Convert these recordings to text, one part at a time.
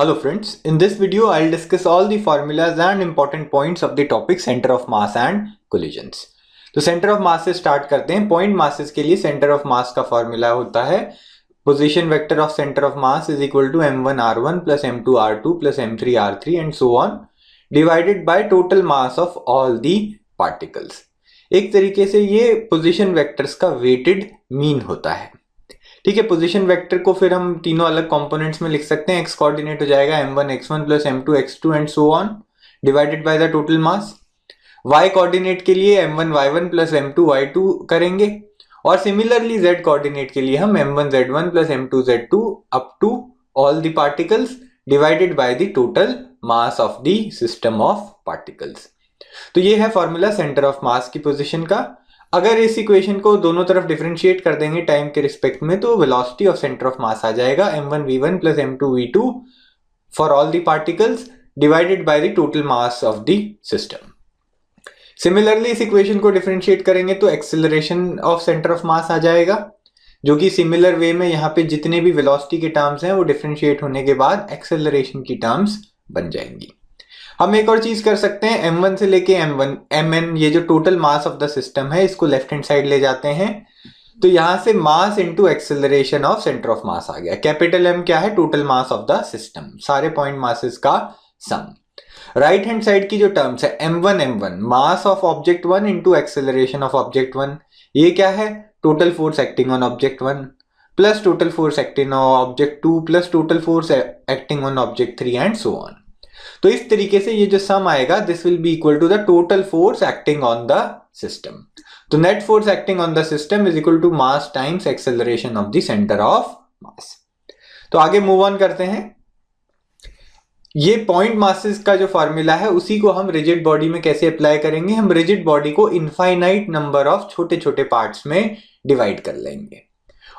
Hello friends, in this video I'll discuss all the formulas and important points of the topic center of mass and collisions. तो centre of मास से start करते हैं। Point masses के लिए centre of मास का formula होता है position vector of centre of mass is equal to m1r1 plus m2r2 plus m3r3 and so on divided by total mass of all the particles. एक तरीके से ये पोजीशन वेक्टर्स का वेटेड मीन होता है। ठीक है, पोजीशन वेक्टर को फिर हम तीनों अलग कंपोनेंट्स में लिख सकते हैं। एक्स कोऑर्डिनेट हो जाएगा m1 x1 plus m2 x2 and so on divided by the total mass. y coordinate के लिए m1 y1 plus m2 y2 करेंगे और सिमिलरली z कोऑर्डिनेट के लिए हम m1 z1 plus m2 z2 up to all the particles divided by the total mass of the system of particles. तो ये है फॉर्मूला सेंटर ऑफ मास की position का। अगर इस इक्वेशन को दोनों तरफ डिफरेंशिएट कर देंगे टाइम के रिस्पेक्ट में तो velocity of centre of mass आ जाएगा m1 v1 plus m2 v2 for all the particles divided by the total mass of the system. Similarly इस इक्वेशन को डिफरेंशिएट करेंगे तो acceleration of centre of mass आ जाएगा, जो कि सिमिलर वे में यहाँ पे जितने भी वेलोसिटी के टर्म्स हैं वो डिफरेंशिएट होने के बाद एक्सेलरेशन की टर्म्स बन जाएंगी। हम एक और चीज कर सकते हैं, m1 से लेके mn ये जो total mass of the system है इसको लेफ्ट हैंड साइड ले जाते हैं तो यहां से mass into acceleration of centre of mass आ गया। कैपिटल M क्या है? Total mass of the system, सारे पॉइंट मासेस का सम। राइट हैंड साइड की जो टर्म्स है m1 mass of object 1 into acceleration of object 1, ये क्या है? Total force acting on object 1 plus total force acting on object 2 plus total force acting on object 3 and so on. तो इस तरीके से ये जो सम आएगा this will be equal to the total force acting on the system. तो net force acting on the system is equal to mass times acceleration of the centre of मास। तो आगे मूव ऑन करते हैं। ये point masses का जो formula है उसी को हम रिजिड बॉडी में कैसे अप्लाई करेंगे। हम रिजिड बॉडी को इनफाइनाइट नंबर ऑफ छोटे छोटे पार्ट्स में डिवाइड कर लेंगे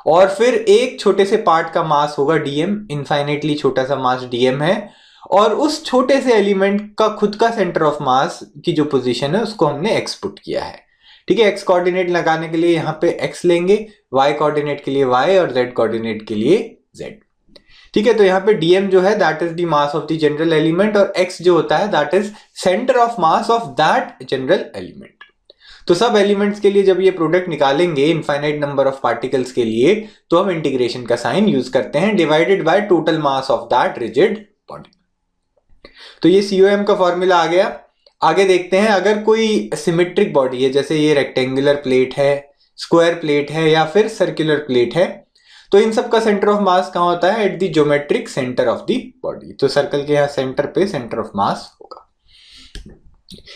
और फिर एक छोटे से पार्ट का मास होगा dm, इनफाइनाइटली छोटा सा मास dm है और उस छोटे से एलिमेंट का खुद का सेंटर ऑफ मास की जो पोजीशन है उसको हमने x पुट किया है। ठीक है, x कोऑर्डिनेट लगाने के लिए यहाँ पे x लेंगे, y कोऑर्डिनेट के लिए y और z कोऑर्डिनेट के लिए z। ठीक है, तो यहाँ पे dm जो है that is the mass of the general element और x जो होता है that is centre of mass of that general element. तो सब एलिमेंट्स के लिए जब ये प्रोडक्ट निकालेंगे इनफाइनाइट नंबर ऑफ पार्टिकल्स के लिए तो हम इंटीग्रेशन का साइन यूज करते हैं divided by total mass of that rigid body. तो ये COM का फॉर्मूला आ गया। आगे देखते हैं, अगर कोई सिमेट्रिक बॉडी है जैसे ये रेक्टेंगुलर प्लेट है, स्क्वायर प्लेट है या फिर सर्कुलर प्लेट है तो इन सब का सेंटर ऑफ मास कहाँ होता है? At the geometric centre of the body. तो सर्कल के यहाँ सेंटर पे सेंटर ऑफ मास होगा।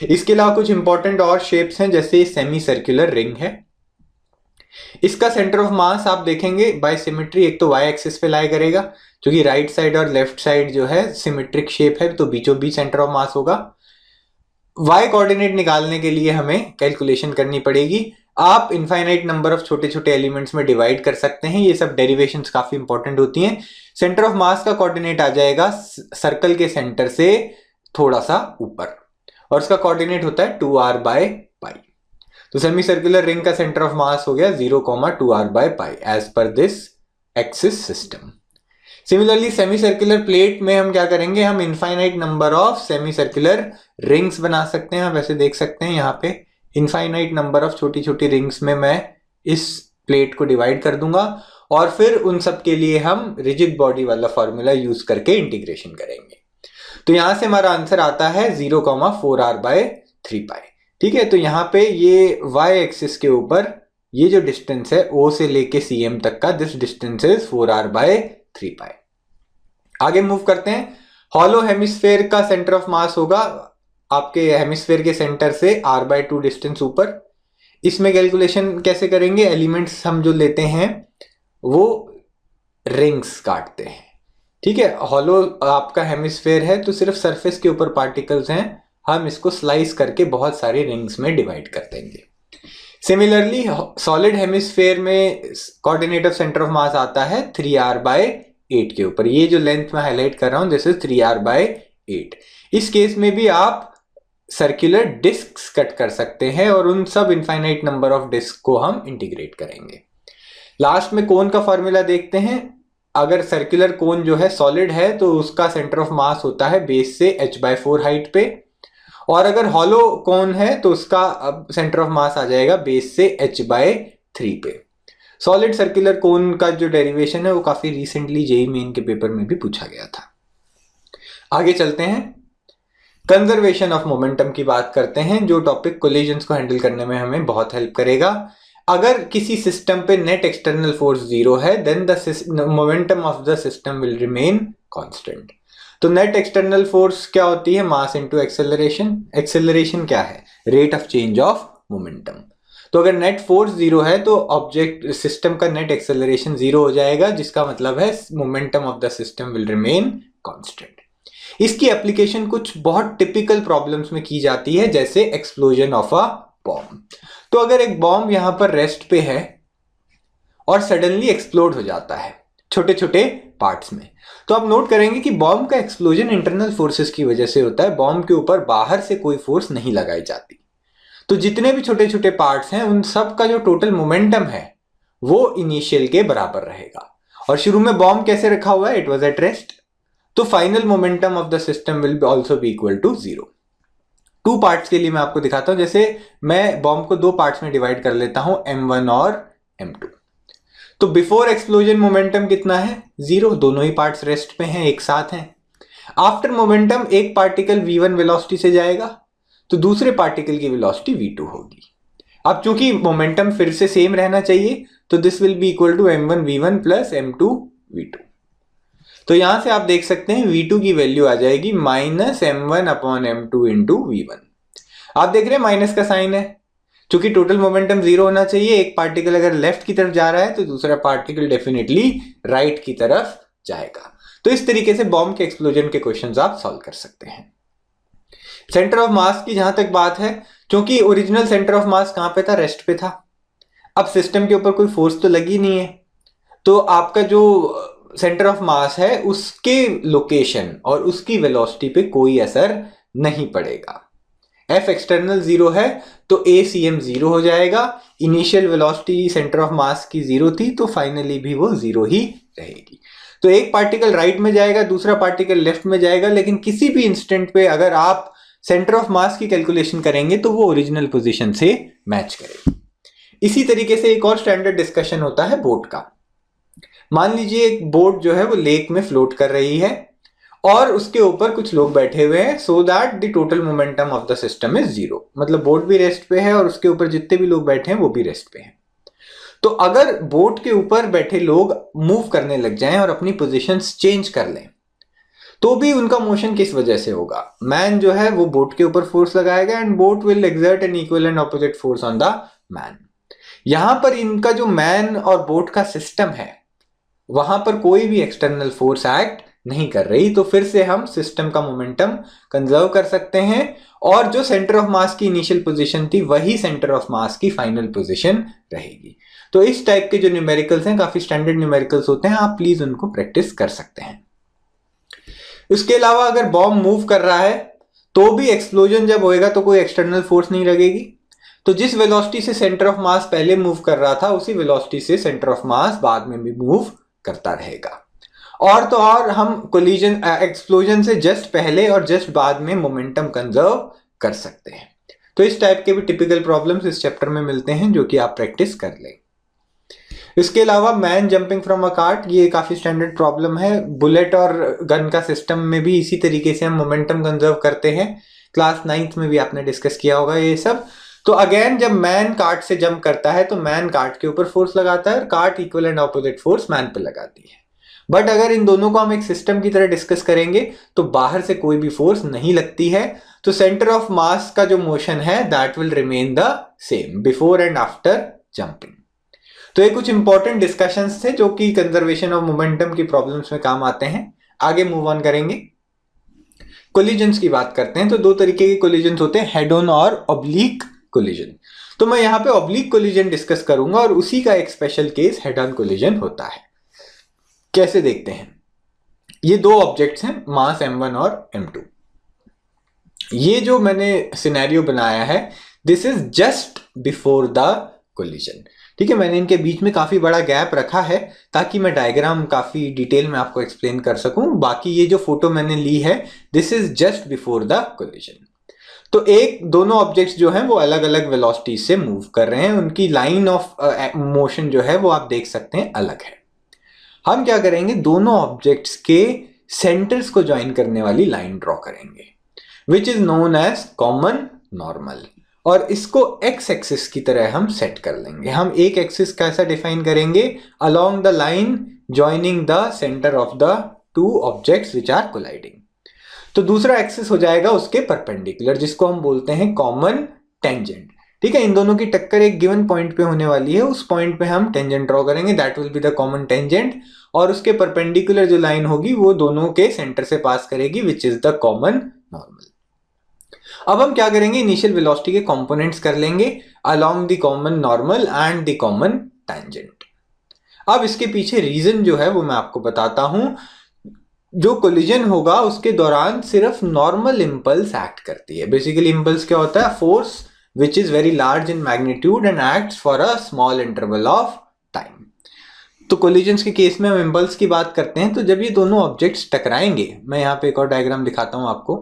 इसके अलावा कुछ इंपॉर्टेंट और शेप्स हैं जैसे सेमी सर्कुलर रिंग है, इसका सेंटर ऑफ मास आप देखेंगे बाय सिमेट्री एक तो y एक्सिस पे लाई करेगा क्योंकि राइट साइड और लेफ्ट साइड जो है सिमेट्रिक शेप है तो बीचों बीच सेंटर ऑफ मास होगा। y कोऑर्डिनेट निकालने के लिए हमें कैलकुलेशन करनी पड़ेगी। आप इनफाइनाइट नंबर ऑफ छोटे छोटे एलिमेंट्स में डिवाइड कर सकते हैं, ये सब डेरिवेशंस काफी इंपॉर्टेंट होती हैं। सेंटर ऑफ मास का कोऑर्डिनेट आ जाएगा सर्कल के सेंटर से थोड़ा सा ऊपर और उसका कोऑर्डिनेट होता है 2r/π। तो सेमी सर्कुलर रिंग का सेंटर ऑफ मास हो गया 0,2r/π as per this axis system. Similarly semi circular plate में हम क्या करेंगे, हम infinite number of semi circular rings बना सकते हैं। वैसे देख सकते हैं यहाँ पे इनफाइनाइट नंबर ऑफ छोटी छोटी रिंग्स में मैं इस प्लेट को डिवाइड कर दूंगा और फिर उन सब के लिए हम रिजिड बॉडी वाला फॉर्मूला यूज करके इंटीग्रेशन करेंगे। तो यहां से हमारा आंसर आता है 0,4r/3π। ठीक है, तो यहाँ पे ये y एक्सिस के ऊपर ये जो डिस्टेंस है O से लेके CM तक का दिस डिस्टेंस इज 4r/3π। आगे मूव करते हैं। हॉलो हेमिस्फेयर का सेंटर ऑफ मास होगा आपके हेमिस्फेयर के सेंटर से r/2 डिस्टेंस ऊपर। इसमें कैलकुलेशन कैसे करेंगे? एलिमेंट्स हम जो लेते हैं वो रिंग्स काटते हैं। ठीक है, हॉलो आपका हेमिस्फेयर है तो सिर्फ सरफेस के ऊपर पार्टिकल्स हैं, हम इसको स्लाइस करके बहुत सारी रिंग्स में डिवाइड कर देंगे। सिमिलरली सॉलिड हेमिस्फेयर में कोऑर्डिनेट ऑफ सेंटर ऑफ मास आता है 3r/8 के ऊपर। ये जो लेंथ में हाईलाइट कर रहा हूं दिस इज 3r/8। इस केस में भी आप सर्कुलर डिस्क्स कट कर सकते हैं और उन सब इनफाइनाइट नंबर ऑफ डिस्क को हम इंटीग्रेट करेंगे। लास्ट में कोन का फॉर्मूला देखते हैं। अगर सर्कुलर कोन जो है सॉलिड है तो उसका सेंटर ऑफ मास होता है बेस से h/4 हाइट पे, और अगर हॉलो कोन है तो उसका सेंटर ऑफ मास आ जाएगा बेस से h/3 पे। सॉलिड सर्कुलर कोन का जो डेरिवेशन है वो काफी रिसेंटली जेईई मेन के पेपर में भी पूछा गया था। आगे चलते हैं, कंजर्वेशन ऑफ मोमेंटम की बात करते हैं, जो टॉपिक कोलिजन्स को हैंडल करने में हमें बहुत हेल्प करेगा। अगर किसी सिस्टम पे नेट एक्सटर्नल फोर्स जीरो है then the momentum of the system will remain constant. तो नेट एक्सटर्नल फोर्स क्या होती है? Mass into acceleration. एक्सेलरेशन क्या है? Rate of change of momentum. तो अगर नेट फोर्स जीरो है तो ऑब्जेक्ट सिस्टम का नेट एक्सेलरेशन जीरो हो जाएगा, जिसका मतलब है momentum of the system will remain constant. इसकी एप्लीकेशन कुछ बहुत टिपिकल प्रॉब्लम्स में की जाती है, जैसे एक्सप्लोजन ऑफ अ बॉम्ब। तो अगर एक बॉम्ब यहां पर रेस्ट पे है और सडनली एक्सप्लोड हो जाता है छोटे छोटे पार्ट्स में, तो आप नोट करेंगे कि बॉम्ब का एक्सप्लोजन इंटरनल फोर्सेस की वजह से होता है। बॉम्ब के ऊपर बाहर से कोई फोर्स नहीं लगाई जाती। तो जितने भी छोटे छोटे पार्ट्स हैं उन सब का जो टोटल मोमेंटम है वो इनिशियल के बराबर रहेगा। और शुरू में बॉम्ब कैसे रखा हुआ है? It was at rest. तो final momentum of the system will also be equal to zero. Two parts के लिए मैं आपको दिखाता हूं। जैसे मैं बॉम्ब को दो पार्ट्स में डिवाइड कर लेता हूं, m1 और m2। तो बिफोर एक्सप्लोजन मोमेंटम कितना है? जीरो। दोनों ही पार्ट्स रेस्ट पे हैं, एक साथ हैं। आफ्टर मोमेंटम एक पार्टिकल v1 वेलोसिटी से जाएगा तो दूसरे पार्टिकल की वेलोसिटी v2 होगी। अब चूंकि मोमेंटम फिर से सेम रहना चाहिए तो this will be equal to m1 v1 plus m2 v2। तो यहां से आप देख सकते हैं v2 की वैल्यू आ जाएगी minus m1 upon m2 into v1। आप देख रहे हैं माइनस का साइन है, क्योंकि टोटल मोमेंटम जीरो होना चाहिए। एक पार्टिकल अगर लेफ्ट की तरफ जा रहा है तो दूसरा पार्टिकल डेफिनेटली राइट की तरफ जाएगा। तो इस तरीके से बॉम्ब के एक्सप्लोजन के क्वेश्चंस आप सॉल्व कर सकते हैं। सेंटर ऑफ मास की जहां तक बात है, क्योंकि ओरिजिनल सेंटर ऑफ मास कहां पे था? रेस्ट पे था। अब सिस्टम के ऊपर कोई फोर्स तो लगी नहीं है, तो आपका जो सेंटर ऑफ मास है उसके लोकेशन और उसकी वेलोसिटी पे कोई असर नहीं पड़ेगा। F एक्सटर्नल जीरो है तो ACM जीरो हो जाएगा। इनिशियल वेलोसिटी सेंटर ऑफ मास की जीरो थी तो फाइनली भी वो जीरो ही रहेगी। तो एक पार्टिकल राइट में जाएगा, दूसरा पार्टिकल लेफ्ट में जाएगा, लेकिन किसी भी इंस्टेंट पे अगर आप सेंटर ऑफ मास की कैलकुलेशन करेंगे तो वो ओरिजिनल पोजीशन से मैच करेगी। इसी तरीके से एक और स्टैंडर्ड डिस्कशन होता है बोट का। मान लीजिए एक बोट जो है वो लेक में फ्लोट कर रही है और उसके ऊपर कुछ लोग बैठे हुए हैं, so that the total momentum of the system is zero. मतलब बोट भी रेस्ट पे है और उसके ऊपर जितने भी लोग बैठे हैं वो भी रेस्ट पे हैं। तो अगर बोट के ऊपर बैठे लोग मूव करने लग जाएं और अपनी पोजीशंस चेंज कर लें तो भी उनका मोशन किस वजह से होगा? मैन जो है वो बोट के ऊपर फोर्स लगाएगा and boat will exert an equal and opposite force on the man. यहां पर इनका जो मैन और बोट का सिस्टम है वहां पर कोई भी एक्सटर्नल फोर्स एक्ट नहीं कर रही, तो फिर से हम सिस्टम का मोमेंटम कंजर्व कर सकते हैं और जो सेंटर ऑफ मास की इनिशियल पोजीशन थी वही सेंटर ऑफ मास की फाइनल पोजीशन रहेगी। तो इस टाइप के जो न्यूमेरिकल्स हैं काफी स्टैंडर्ड न्यूमेरिकल्स होते हैं, आप प्लीज उनको प्रैक्टिस कर सकते हैं। इसके अलावा अगर बॉम्ब मूव कर रहा है तो भी एक्सप्लोजन जब होएगा तो कोई एक्सटर्नल फोर्स नहीं लगेगी। तो जिस वेलोसिटी से सेंटर ऑफ मास पहले मूव कर रहा था उसी वेलोसिटी से सेंटर ऑफ मास बाद में भी मूव करता रहेगा। और तो और हम कोलिजन एक्सप्लोजन से जस्ट पहले और जस्ट बाद में मोमेंटम कंजर्व कर सकते हैं। तो इस टाइप के भी टिपिकल प्रॉब्लम्स इस चैप्टर में मिलते हैं जो कि आप प्रैक्टिस कर लें। इसके अलावा man jumping from a cart, ये काफी स्टैंडर्ड प्रॉब्लम है। बुलेट और गन का सिस्टम में भी इसी तरीके से हम मोमेंटम कंजर्व करते हैं। क्लास 9th में भी आपने डिस्कस किया होगा ये सब। तो अगेन जब मैन कार्ट से जंप करता है तो मैन कार्ट के ऊपर फोर्स लगाता है और cart equal and opposite force man पे लगाती है। बट अगर इन दोनों को हम एक सिस्टम की तरह डिस्कस करेंगे तो बाहर से कोई भी फोर्स नहीं लगती है, तो सेंटर ऑफ मास का जो मोशन है that will remain the same before and after jumping. तो ये कुछ इंपॉर्टेंट डिस्कशंस थे जो कि कंजर्वेशन ऑफ मोमेंटम की प्रॉब्लम्स में काम आते हैं। आगे मूव ऑन करेंगे, कोलिजन्स की बात करते हैं। तो दो तरीके के कोलिजन्स होते हैं, हेड ऑन और ऑब्लिक कोलिजन। तो मैं यहाँ पे ऑब्लिक कोलिजन डिस्कस करूंगा और उसी का एक special case head on collision होता है। कैसे देखते हैं? ये दो ऑब्जेक्ट्स हैं, मास m1 और m2। ये जो मैंने सिनेरियो बनाया है this is just before the collision, ठीक है, मैंने इनके बीच में काफी बड़ा गैप रखा है ताकि मैं डायग्राम काफी डिटेल में आपको एक्सप्लेन कर सकूं। बाकी ये जो फोटो मैंने ली है, this is just before the collision. तो दोनों ऑब्जेक्ट्स जो हैं वो अलग अलग वेलोसिटी से मूव कर रहे हैं, उनकी लाइन ऑफ मोशन जो है वो आप देख सकते हैं अलग है। हम क्या करेंगे, दोनों ऑब्जेक्ट्स के सेंटर्स को ज्वाइन करने वाली लाइन ड्रॉ करेंगे, which is known as common normal, और इसको एक्स एक्सिस की तरह हम सेट कर लेंगे। हम एक एक्सिस कैसा डिफाइन करेंगे, along the line joining the centre of the two objects which are colliding. तो दूसरा एक्सिस हो जाएगा उसके परपेंडिकुलर, जिसको हम बोलते हैं कॉमन टेंजेंट। ठीक है, इन दोनों की टक्कर एक गिवन पॉइंट पे होने वाली है, उस पॉइंट पे हम टेंजेंट ड्रॉ करेंगे, that will be the common tangent, और उसके परपेंडिकुलर जो लाइन होगी वो दोनों के सेंटर से पास करेगी, which is the common normal. अब हम क्या करेंगे, इनिशियल वेलोसिटी के कंपोनेंट्स कर लेंगे along the common normal and the common tangent. अब इसके पीछे रीजन जो है वो मैं आपको बताता हूं। जो कोलिजन होगा उसके दौरान सिर्फ नॉर्मल इंपल्स एक्ट करती है। बेसिकली इंपल्स क्या होता है, force which is very large in magnitude and acts for a small interval of time. तो कोलिजन्स के केस में हम इंपल्स की बात करते हैं। तो जब ये दोनों ऑब्जेक्ट्स टकराएंगे, मैं यहाँ पे एक और डायग्राम दिखाता हूं आपको।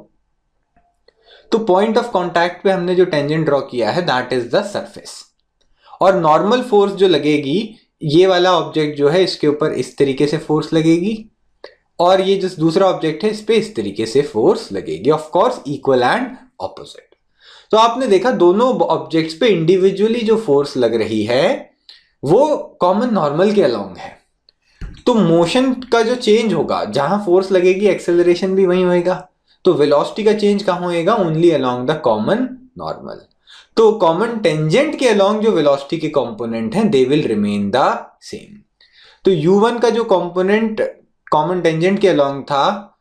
तो पॉइंट ऑफ कॉन्टैक्ट पे हमने जो टेंजेंट ड्रॉ किया है दैट इज द सरफेस, और नॉर्मल फोर्स जो लगेगी, ये वाला ऑब्जेक्ट जो है इसके ऊपर इस तरीके से फोर्स लगेगी, और ये जो दूसरा ऑब्जेक्ट है इस पे इस तरीके से फोर्स लगेगी, of course equal and opposite. तो आपने देखा दोनों ऑब्जेक्ट्स पे इंडिविजुअली जो फोर्स लग रही है वो कॉमन नॉर्मल के अलोंग है। तो मोशन का जो चेंज होगा, जहां फोर्स लगेगी एक्सेलरेशन भी वहीं होएगा, तो वेलोसिटी का चेंज कहां होएगा, only along the common normal. तो कॉमन टेंजेंट के अलोंग जो वेलोसिटी के कंपोनेंट हैं they will remain the same. तो u1 का जो कंपोनेंट कॉमन टेंजेंट के अलोंग था,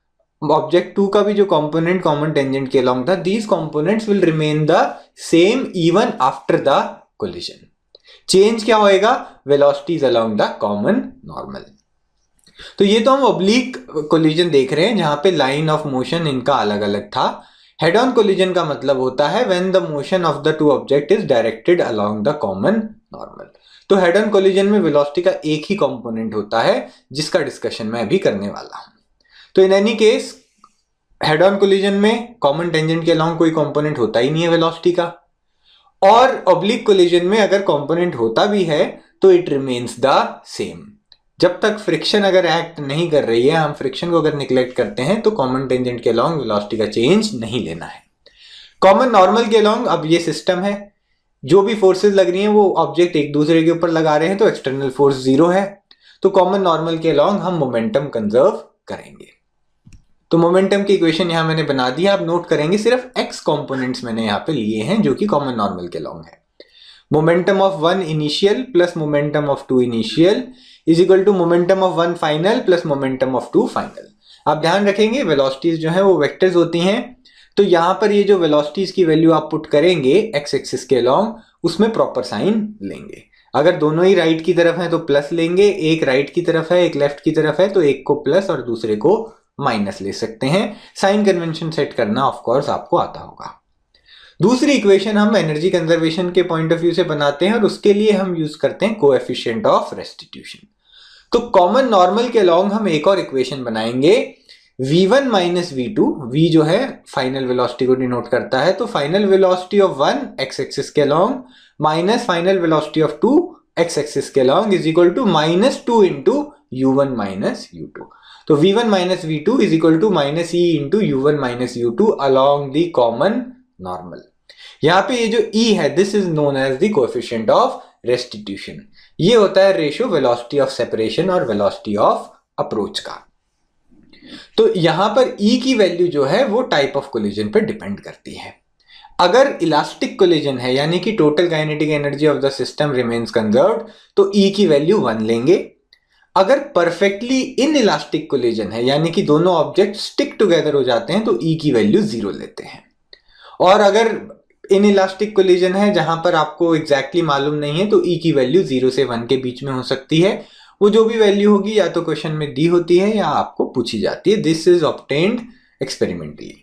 ऑब्जेक्ट 2 का भी जो कंपोनेंट कॉमन टेंजेंट के अलोंग था, these components will remain the same even after the collision. Change क्या होएगा, velocities along the common normal. तो ये तो हम ऑब्लिक कोलिजन देख रहे हैं जहां पे लाइन ऑफ मोशन इनका अलग अलग था। हेड ऑन कोलिजन का मतलब होता है when the motion of the to object is directed along the common normal. तो हेड ऑन कोलिजन में वेलोसिटी का एक ही कंपोनेंट होता है, जिसका डिस्कशन मैं अभी करने वाला हूं। तो in any case head on collision में कॉमन टेंजेंट के अलोंग कोई कंपोनेंट होता ही नहीं है वेलोसिटी का, और ऑब्लिक कोलिजन में अगर कंपोनेंट होता भी है तो इट रिमेन्स द सेम। जब तक फ्रिक्शन अगर एक्ट नहीं कर रही है, हम फ्रिक्शन को अगर निग्लेक्ट करते हैं, तो कॉमन टेंजेंट के अलोंग वेलोसिटी का चेंज नहीं लेना है। कॉमन नॉर्मल के अलोंग अब ये सिस्टम है, जो भी फोर्सेस लग रही हैं वो ऑब्जेक्ट एक दूसरे के ऊपर लगा रहे हैं, तो एक्सटर्नल फोर्स जीरो है। तो कॉमन नॉर्मल के अलोंग हम मोमेंटम कंजर्व करेंगे। तो मोमेंटम की इक्वेशन यहां मैंने बना दी है, आप नोट करेंगे सिर्फ एक्स कंपोनेंट्स मैंने यहां पे लिए हैं जो कि कॉमन नॉर्मल के अलोंग है। Momentum of 1 initial plus momentum of 2 initial is equal to momentum of 1 final plus momentum of 2 final. आप ध्यान रखेंगे वेलोसिटीज जो है वो वेक्टर्स होती हैं, तो यहां पर ये जो वेलोसिटीज की वैल्यू आप पुट करेंगे एक्स एक्सिस के अलोंग, उसमें प्रॉपर साइन लेंगे। अगर दोनों ही राइट की तरफ है तो प्लस लेंगे, एक राइट की तरफ है एक लेफ्ट की तरफ है तो एक को प्लस और दूसरे को माइनस ले सकते हैं। साइन कन्वेंशन सेट करना ऑफ कोर्स आपको आता होगा। दूसरी इक्वेशन हम एनर्जी कंजर्वेशन के पॉइंट ऑफ व्यू से बनाते हैं, और उसके लिए हम यूज करते हैं कोएफिशिएंट ऑफ रेस्टिट्यूशन। तो कॉमन नॉर्मल के अलोंग हम एक और इक्वेशन बनाएंगे, v1 माइनस v2, v जो है फाइनल वेलोसिटी को डिनोट करता है, तो final velocity of 1 x axis के along minus final velocity of 2 x axis के अलोंग is equal to -2 into u1 minus u2। तो v1 minus v2 is equal to minus e into u1 minus u2 along the common normal. यहां पे ये जो e है this is known as the coefficient of restitution. ये होता है ratio velocity of separation और वेलोसिटी ऑफ अप्रोच का। तो यहां पर e की वैल्यू जो है वो टाइप ऑफ कोलिजन पर डिपेंड करती है। अगर इलास्टिक कोलिजन है यानी कि total kinetic energy of the system remains conserved, तो e की वैल्यू 1 लेंगे। अगर परफेक्टली इन इलास्टिक कोलिजन है यानी कि दोनों ऑब्जेक्ट स्टिक टुगेदर हो जाते हैं, तो e की वैल्यू 0 लेते हैं। और अगर इन इलास्टिक कोलिजन है जहां पर आपको एग्जैक्टली मालूम नहीं है, तो e की वैल्यू 0 से 1 के बीच में हो सकती है। वो जो भी वैल्यू होगी या तो क्वेश्चन में दी होती है या आपको पूछी जाती है। This is obtained experimentally.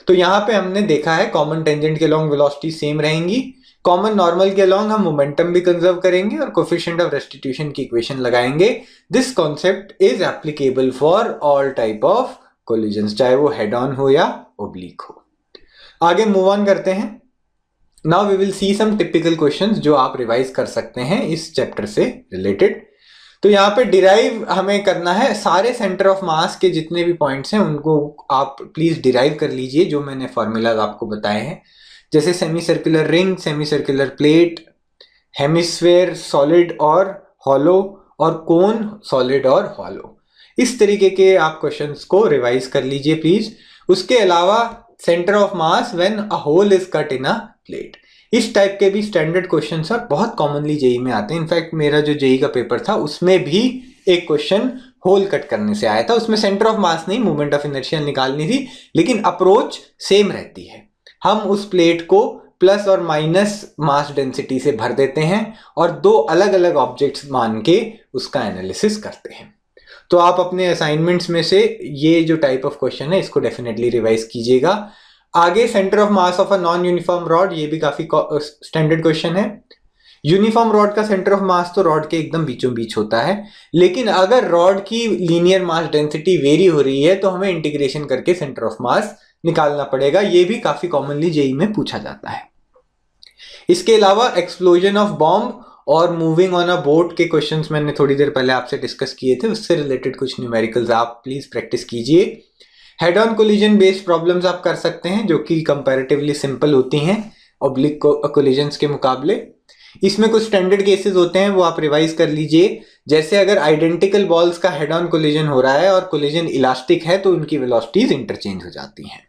तो यहां पे हमने देखा है कॉमन टेंजेंट के अलोंग वेलोसिटी सेम रहेंगी, कॉमन नॉर्मल के अलॉन्ग हम मोमेंटम भी कंजर्व करेंगे और कोफिशिएंट ऑफ रेस्टिट्यूशन की इक्वेशन लगाएंगे। This concept is applicable for all type of collisions, चाहे वो हेड ऑन हो या ओब्लिक हो। आगे मूव ऑन करते हैं। Now we will see some typical questions जो आप रिवाइज कर सकते हैं इस चैप्टर से रिलेटेड। तो यहाँ पे डिराइव हमें करना है, सारे सेंटर ऑफ मास के जितने भी पॉइंट्स हैं उनको आप प्लीज डिराइव कर लीजिए जो मैंने फॉर्मूलाज आपको बताए हैं, जैसे semi circular ring, semi circular plate, hemisphere solid और हॉलो, और कोन सॉलिड और हॉलो। इस तरीके के आप क्वेश्चंस को रिवाइज कर लीजिए प्लीज। उसके अलावा centre of mass when a hole is cut in a plate, इस टाइप के भी स्टैंडर्ड क्वेश्चन सर बहुत कॉमनली जेई में आते हैं। इनफैक्ट मेरा जो जेई का पेपर था उसमें भी एक क्वेश्चन होल कट करने से आया था। उसमें सेंटर ऑफ मास नहीं, मोमेंट ऑफ इनर्शिया निकालनी थी, लेकिन अप्रोच सेम रहती है। हम उस प्लेट को प्लस और माइनस मास डेंसिटी से भर देते हैं और दो अलग अलग ऑब्जेक्ट्स मान के उसका एनालिसिस करते हैं। तो आप अपने असाइनमेंट्स में से ये जो टाइप ऑफ क्वेश्चन है इसको डेफिनेटली रिवाइज कीजिएगा। आगे centre of mass of a non uniform rod, ये भी काफी स्टैंडर्ड क्वेश्चन है। यूनिफॉर्म रॉड का सेंटर ऑफ मास तो रॉड के एकदम बीचों बीच होता है, लेकिन अगर रॉड की लीनियर मास डेंसिटी वेरी हो रही है तो हमें इंटीग्रेशन करके सेंटर ऑफ मास निकालना पड़ेगा। ये भी काफी कॉमनली जेई में पूछा जाता है। इसके अलावा एक्सप्लोजन ऑफ बॉम्ब और मूविंग ऑन अ बोट के क्वेश्चंस मैंने थोड़ी देर पहले आपसे डिस्कस किए थे, उससे रिलेटेड कुछ न्यूमेरिकल्स आप प्लीज प्रैक्टिस कीजिए। Head on collision based problems आप कर सकते हैं जो कि कंपैरेटिवली सिंपल होती हैं ऑब्लिक कोलिजन्स के मुकाबले। इसमें कुछ स्टैंडर्ड केसेस होते हैं वो आप रिवाइज कर लीजिए, जैसे अगर आइडेंटिकल बॉल्स का हेड ऑन कोलिजन हो रहा है और कोलिजन इलास्टिक है तो उनकी वेलोसिटीज इंटरचेंज हो जाती हैं।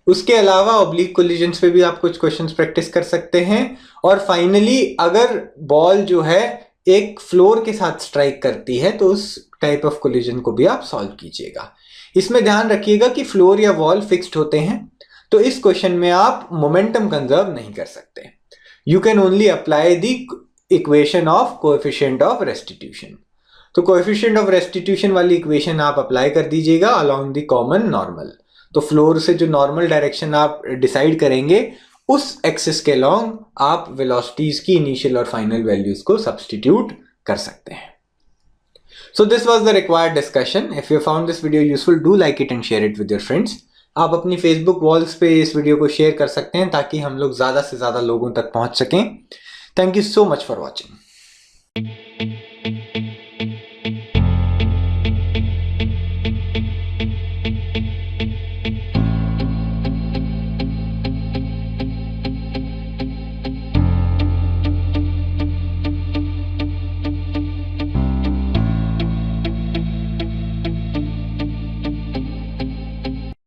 उसके अलावा ऑब्लिक कोलिजन्स पे भी आप कुछ क्वेश्चंस प्रैक्टिस कर सकते हैं। और फाइनली अगर बॉल जो है एक फ्लोर के साथ स्ट्राइक करती है तो उस टाइप ऑफ कोलिजन को भी आप सॉल्व कीजिएगा। इसमें ध्यान रखिएगा कि फ्लोर या वॉल फिक्स्ड होते हैं, तो इस क्वेश्चन में आप मोमेंटम कंजर्व नहीं कर सकते। You can only apply the equation of coefficient of restitution. तो कोएफिशिएंट ऑफ रेस्टिट्यूशन वाली इक्वेशन आप अप्लाई कर दीजिएगा अलोंग द कॉमन नॉर्मल। तो फ्लोर से जो नॉर्मल डायरेक्शन आप डिसाइड करेंगे उस एक्सिस के अलोंग आप वेलोसिटीज की इनिशियल और फाइनल वैल्यूज को सब्स्टिट्यूट कर सकते हैं। So this was the required discussion. If you found this video useful, do like it and share it with your friends. आप अपनी Facebook वॉल्स पे इस वीडियो को शेयर कर सकते हैं ताकि हम लोग ज़्यादा से ज़्यादा लोगों तक पहुंच सकें। Thank you so much for watching.